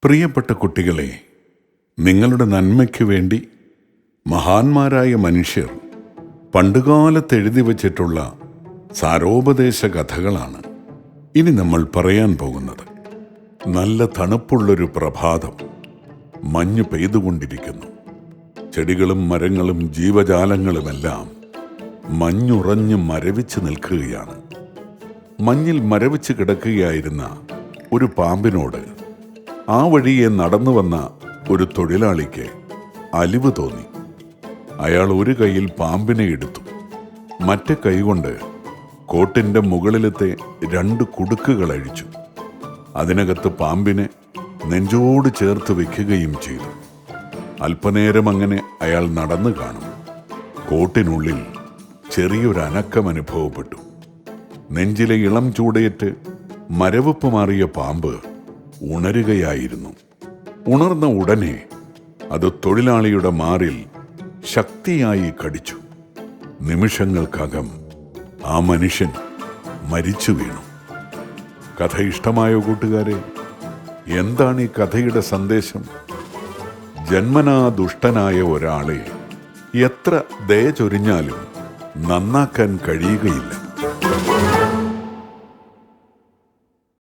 പ്രിയപ്പെട്ട കുട്ടികളെ, നിങ്ങളുടെ നന്മയ്ക്ക് വേണ്ടി മഹാന്മാരായ മനുഷ്യർ പണ്ടുകാലത്ത് എഴുതി വച്ചിട്ടുള്ള സാരോപദേശ കഥകളാണ് ഇനി നമ്മൾ പറയാൻ പോകുന്നത്. നല്ല തണുപ്പുള്ളൊരു പ്രഭാതം. മഞ്ഞ് പെയ്തുകൊണ്ടിരിക്കുന്നു. ചെടികളും മരങ്ങളും ജീവജാലങ്ങളുമെല്ലാം മഞ്ഞുറഞ്ഞ് മരവിച്ച് നിൽക്കുകയാണ്. മഞ്ഞിൽ മരവിച്ച് കിടക്കുകയായിരുന്ന ഒരു പാമ്പിനോട് ആ വഴിയെ നടന്നു വന്ന ഒരു തൊഴിലാളിക്ക് അലിവ് തോന്നി. അയാൾ ഒരു കൈയിൽ പാമ്പിനെ എടുത്തു, മറ്റേ കൈകൊണ്ട് കോട്ടിൻ്റെ മുകളിലത്തെ 2 കുടുക്കുകൾ അഴിച്ചു. അതിനകത്ത് പാമ്പിനെ നെഞ്ചോട് ചേർത്ത് വെക്കുകയും ചെയ്തു. അല്പനേരം അങ്ങനെ അയാൾ നടന്നു കാണും. കോട്ടിനുള്ളിൽ ചെറിയൊരു അനക്കം അനുഭവപ്പെട്ടു. നെഞ്ചിലെ ഇളം ചൂടേറ്റ് മരവിപ്പ് മാറിയ പാമ്പ് ഉണരുകയായിരുന്നു. ഉണർന്ന ഉടനെ അത് തൊഴിലാളിയുടെ മാറിൽ ശക്തിയായി കടിച്ചു. നിമിഷങ്ങൾക്കകം ആ മനുഷ്യൻ മരിച്ചു വീണു. കഥ ഇഷ്ടമായോ കൂട്ടുകാരെ? എന്താണ് ഈ കഥയുടെ സന്ദേശം? ജന്മനാ ദുഷ്ടനായ ഒരാളെ എത്ര ദയ ചൊരിഞ്ഞാലും നന്നാക്കാൻ കഴിയുകയില്ല.